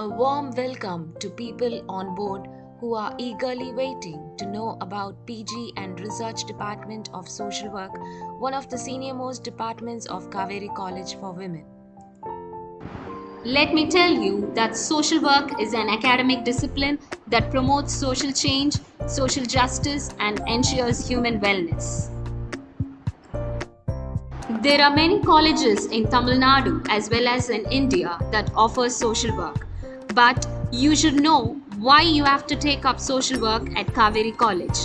A warm welcome to people on board who are eagerly waiting to know about PG and Research Department of Social Work, one of the senior-most departments of Cauvery College for Women. Let me tell you that social work is an academic discipline that promotes social change, social justice, and ensures human wellness. There are many colleges in Tamil Nadu as well as in India that offer social work. But you should know why you have to take up social work at Cauvery College.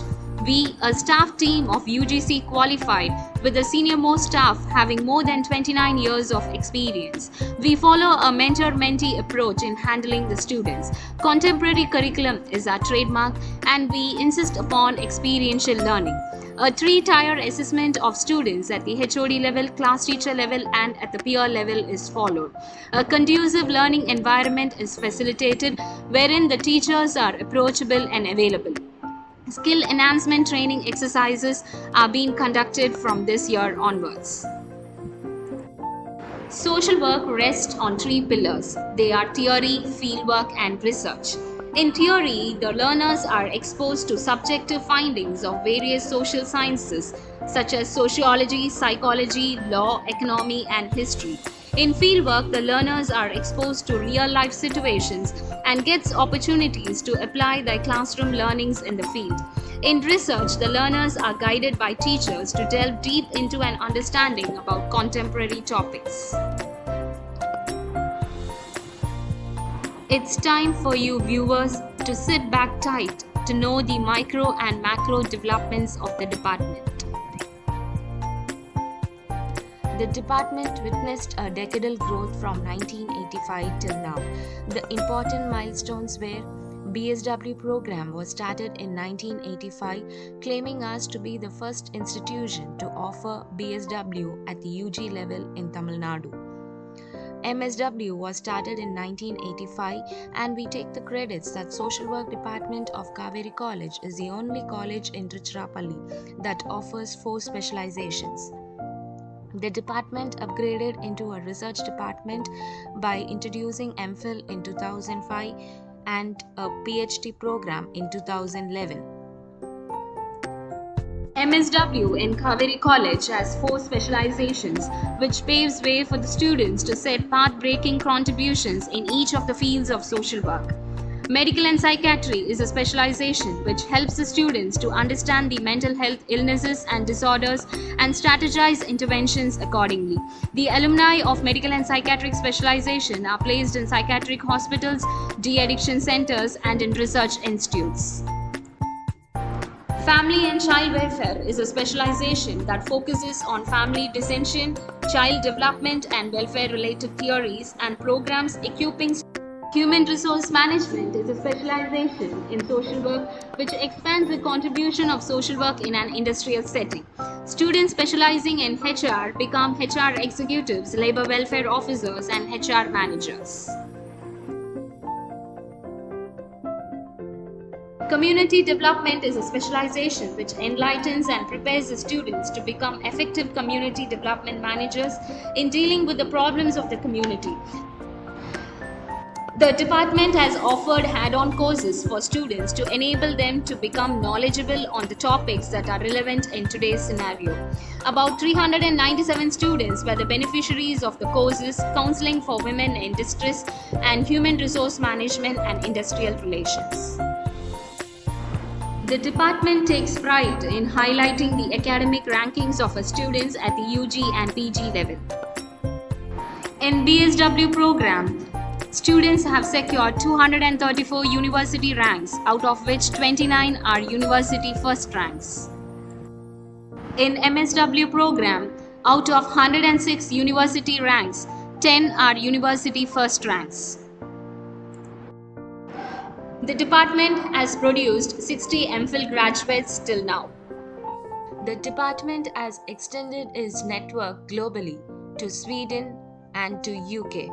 We, a staff team of UGC qualified with the senior most staff having more than 29 years of experience. We follow a mentor-mentee approach in handling the students. Contemporary curriculum is our trademark and we insist upon experiential learning. A 3-tier assessment of students at the HOD level, class teacher level and at the peer level is followed. A conducive learning environment is facilitated wherein the teachers are approachable and available. Skill enhancement training exercises are being conducted from this year onwards. Social work rests on 3 pillars. They are theory, fieldwork and research. In theory, the learners are exposed to subjective findings of various social sciences such as sociology, psychology, law, economy, and history. In fieldwork, the learners are exposed to real-life situations and gets opportunities to apply their classroom learnings in the field. In research, the learners are guided by teachers to delve deep into an understanding about contemporary topics. It's time for you viewers to sit back tight to know the micro and macro developments of the department. The department witnessed a decadal growth from 1985 till now. The important milestones were BSW program was started in 1985, claiming us to be the first institution to offer BSW at the UG level in Tamil Nadu. MSW was started in 1985 and we take the credits that Social Work Department of Cauvery College is the only college in Tiruchirappalli that offers 4 specializations. The department upgraded into a research department by introducing MPhil in 2005 and a PhD program in 2011. MSW in Cauvery College has 4 specializations, which paves way for the students to set path-breaking contributions in each of the fields of social work. Medical and psychiatry is a specialization which helps the students to understand the mental health illnesses and disorders and strategize interventions accordingly. The alumni of medical and psychiatric specialization are placed in psychiatric hospitals, de-addiction centers, and in research institutes. Family and child welfare is a specialization that focuses on family dissension, child development and welfare related theories and programs equipping. Human resource management is a specialization in social work which expands the contribution of social work in an industrial setting. Students specializing in HR become HR executives, labor welfare officers and HR managers. Community development is a specialization which enlightens and prepares the students to become effective community development managers in dealing with the problems of the community. The department has offered add-on courses for students to enable them to become knowledgeable on the topics that are relevant in today's scenario. About 397 students were the beneficiaries of the courses Counseling for Women in Distress and Human Resource Management and Industrial Relations. The department takes pride in highlighting the academic rankings of its students at the UG and PG level. In BSW program, students have secured 234 university ranks, out of which 29 are university first ranks. In MSW program, out of 106 university ranks, 10 are university first ranks. The department has produced 60 MPhil graduates till now. The department has extended its network globally to Sweden and to UK.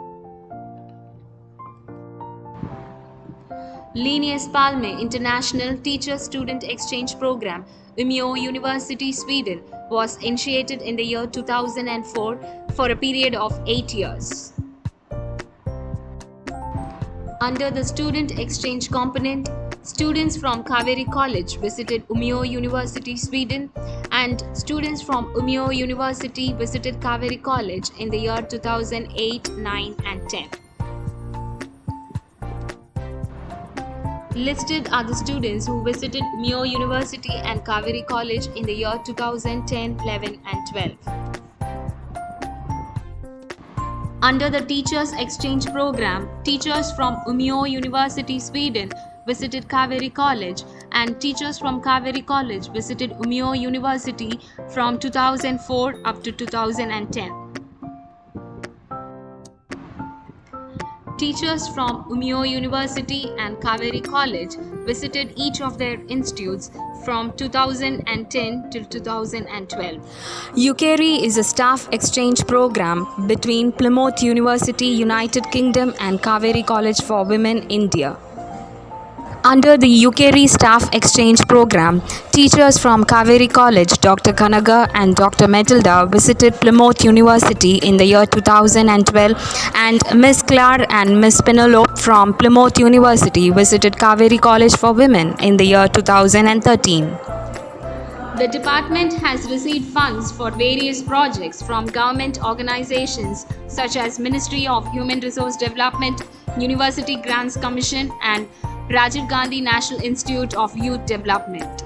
Linnaeus Palme International Teacher-Student Exchange Program, Umeå University, Sweden, was initiated in the year 2004 for a period of 8 years. Under the student exchange component, students from Cauvery College visited Umeå University, Sweden, and students from Umeå University visited Cauvery College in the year 2008, 9, and 10. Listed are the students who visited Umeå University and Cauvery College in the year 2010, 11, and 12. Under the Teachers Exchange Program, teachers from Umeå University, Sweden visited Cauvery College, and teachers from Cauvery College visited Umeå University from 2004 up to 2010. Teachers from Umeå University and Cauvery College visited each of their institutes from 2010 till 2012. Cauvery is a staff exchange program between Plymouth University, United Kingdom and Cauvery College for Women, India. Under the Cauvery Staff Exchange Program, teachers from Cauvery College, Dr. Kanaga and Dr. Matilda visited Plymouth University in the year 2012, and Miss Clare and Miss Penelope from Plymouth University visited Cauvery College for Women in the year 2013. The department has received funds for various projects from government organizations such as Ministry of Human Resource Development, University Grants Commission, and Rajiv Gandhi National Institute of Youth Development.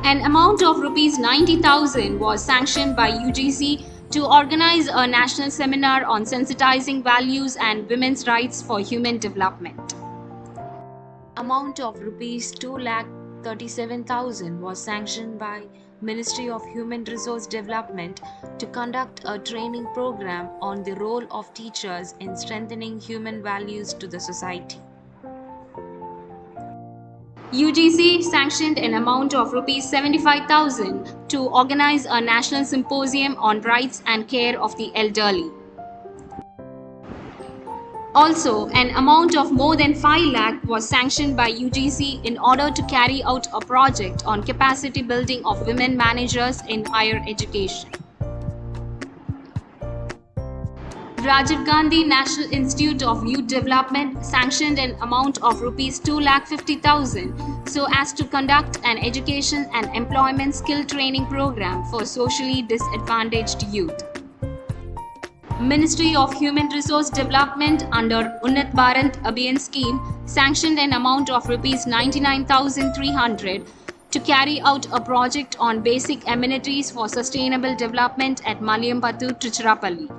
An amount of Rs 90,000 was sanctioned by UGC to organize a national seminar on sensitizing values and women's rights for human development. Amount of Rs 2,37,000 was sanctioned by Ministry of Human Resource Development to conduct a training program on the role of teachers in strengthening human values to the society. UGC sanctioned an amount of Rs 75,000 to organize a national symposium on rights and care of the elderly. Also, an amount of more than 5 lakh was sanctioned by UGC in order to carry out a project on capacity building of women managers in higher education. Rajiv Gandhi National Institute of Youth Development sanctioned an amount of Rs 2,50,000 so as to conduct an education and employment skill training program for socially disadvantaged youth. Ministry of Human Resource Development under Unnat Bharat Abhiyan scheme sanctioned an amount of Rs 99,300 to carry out a project on basic amenities for sustainable development at Maliyampattu, Tiruchirappalli.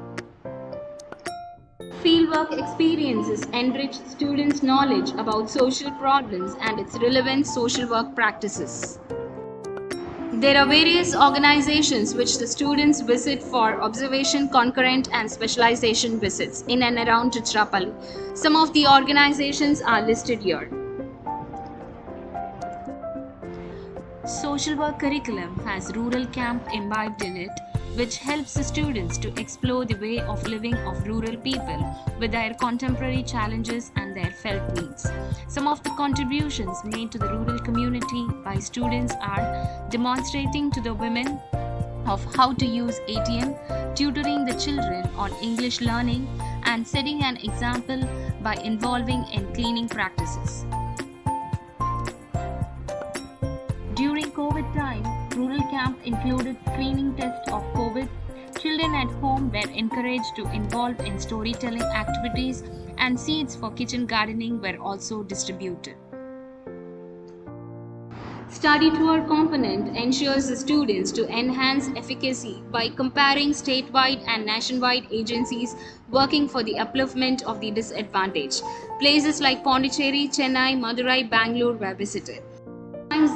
Fieldwork experiences enrich students' knowledge about social problems and its relevant social work practices. There are various organizations which the students visit for observation, concurrent and specialization visits in and around Tiruchirappalli. Some of the organizations are listed here. Social work curriculum has rural camp imbibed in it, which helps the students to explore the way of living of rural people with their contemporary challenges and their felt needs. Some of the contributions made to the rural community by students are demonstrating to the women of how to use ATM, tutoring the children on English learning, and setting an example by involving in cleaning practices. During COVID time, rural camp included screening test of COVID. Children at home were encouraged to involve in storytelling activities, and seeds for kitchen gardening were also distributed. Study tour component ensures the students to enhance efficacy by comparing statewide and nationwide agencies working for the upliftment of the disadvantaged. Places like Pondicherry, Chennai, Madurai, Bangalore were visited.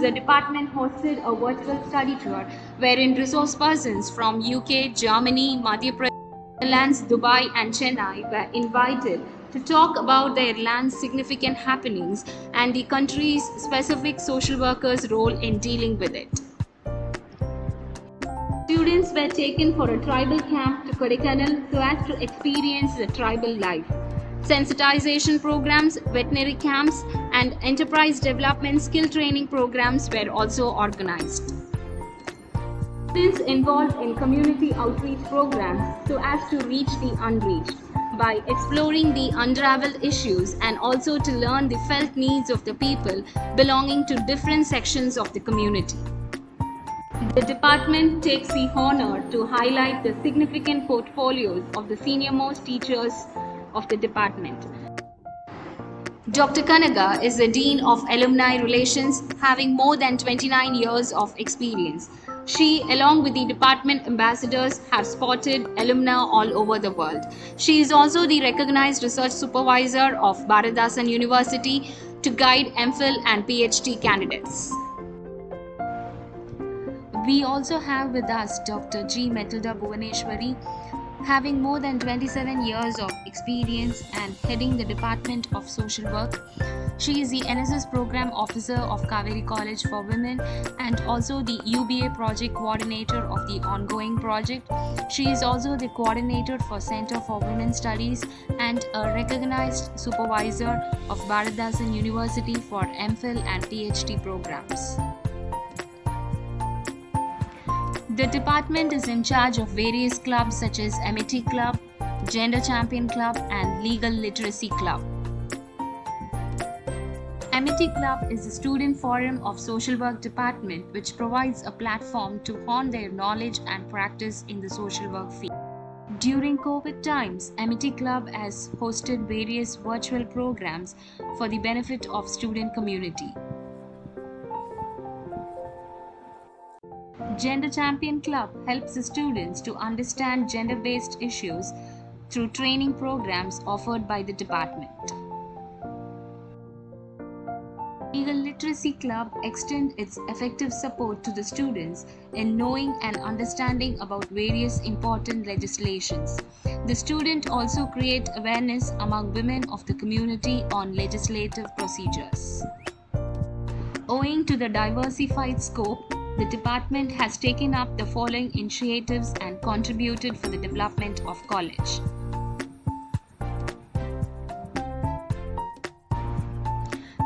The department hosted a virtual study tour wherein resource persons from UK, Germany, Madhya Pradesh, Netherlands, Dubai and Chennai were invited to talk about their land's significant happenings and the country's specific social workers' role in dealing with it. Students were taken for a tribal camp to Kodaikanal so as to experience the tribal life. Sensitization programs, veterinary camps, and enterprise development skill training programs were also organized. Students involved in community outreach programs so as to reach the unreached. by exploring the unraveled issues and also to learn the felt needs of the people belonging to different sections of the community. The department takes the honor to highlight the significant portfolios of the senior-most teachers of the department. Dr. Kanaga is the Dean of Alumni Relations, having more than 29 years of experience. She, along with the department ambassadors, have spotted alumni all over the world. She is also the recognized research supervisor of Bharadasan University to guide MPhil and PhD candidates. We also have with us Dr. G. Matilda Bhuvaneshwari, having more than 27 years of experience and heading the Department of Social Work. She is the NSS Program Officer of Cauvery College for Women and also the UBA Project Coordinator of the ongoing project. She is also the Coordinator for Center for Women Studies and a recognized supervisor of Bharadasan University for MPhil and PhD programs. The department is in charge of various clubs such as Amity Club, Gender Champion Club and Legal Literacy Club. Amity Club is a student forum of Social Work Department which provides a platform to hone their knowledge and practice in the social work field. During COVID times, Amity Club has hosted various virtual programs for the benefit of student community. Gender Champion Club helps the students to understand gender-based issues through training programs offered by the department. Legal Literacy Club extends its effective support to the students in knowing and understanding about various important legislations. The students also create awareness among women of the community on legislative procedures. Owing to the diversified scope, the department has taken up the following initiatives and contributed for the development of college.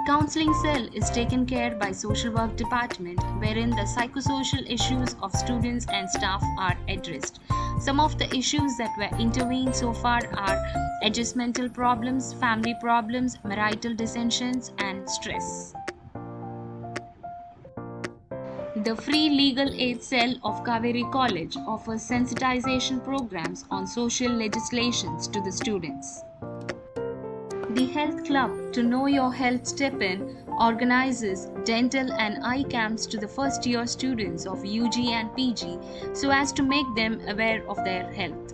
Counseling cell is taken care by Social Work Department, wherein the psychosocial issues of students and staff are addressed. Some of the issues that were intervened so far are adjustmental problems, family problems, marital dissensions, and stress. The Free Legal Aid Cell of Cauvery College offers sensitization programs on social legislations to the students. The Health Club to Know Your Health Step-In organizes dental and eye camps to the first year students of UG and PG so as to make them aware of their health.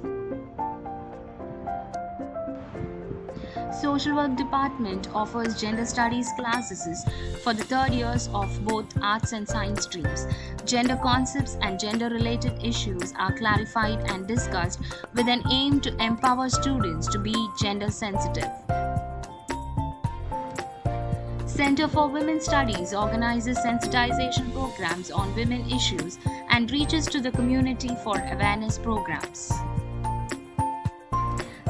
Social Work Department offers gender studies classes for the third years of both arts and science streams. Gender concepts and gender-related issues are clarified and discussed with an aim to empower students to be gender sensitive. Center for Women Studies organizes sensitization programs on women issues and reaches to the community for awareness programs.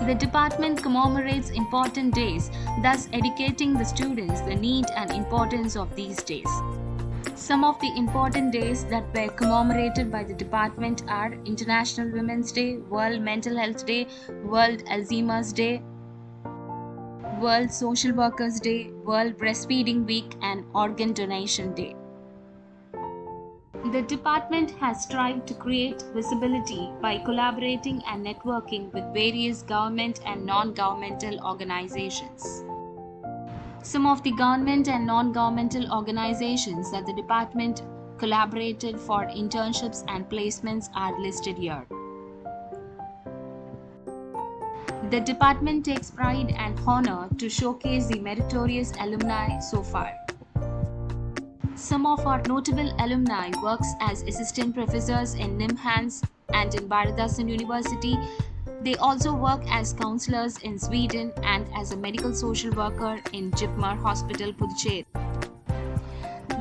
The department commemorates important days, thus educating the students the need and importance of these days. Some of the important days that were commemorated by the department are International Women's Day, World Mental Health Day, World Alzheimer's Day, World Social Workers Day, World Breastfeeding Week, and Organ Donation Day. The department has strived to create visibility by collaborating and networking with various government and non-governmental organizations. Some of the government and non-governmental organizations that the department collaborated for internships and placements are listed here. The department takes pride and honor to showcase the meritorious alumni so far. Some of our notable alumni works as assistant professors in NIMHANS and in Bharadasan University. They also work as counselors in Sweden and as a medical social worker in Jipmar Hospital, Puducherry.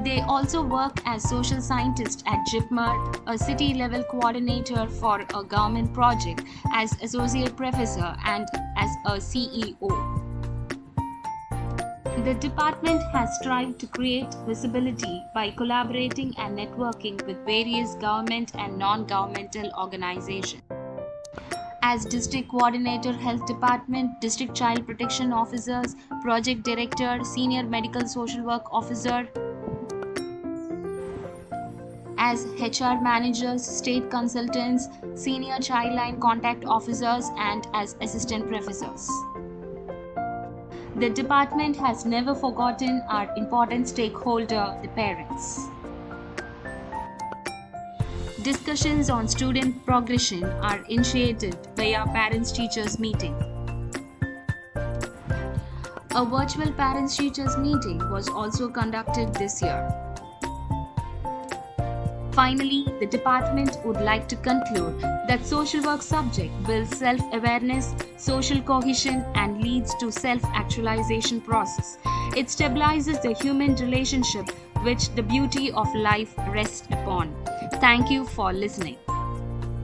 They also work as social scientists at Jipmar, a city-level coordinator for a government project, as associate professor and as a CEO. The department has strived to create visibility by collaborating and networking with various government and non-governmental organizations. as District Coordinator Health Department, District Child Protection Officers, Project Director, Senior Medical Social Work Officer, as HR Managers, State Consultants, Senior Childline Contact Officers, and as Assistant Professors. The department has never forgotten our important stakeholder, the parents. Discussions on student progression are initiated via parents-teachers meeting. A virtual parents-teachers meeting was also conducted this year. Finally, the department would like to conclude that social work subject builds self-awareness, social cohesion, and leads to self-actualization process. It stabilizes the human relationship which the beauty of life rests upon. Thank you for listening.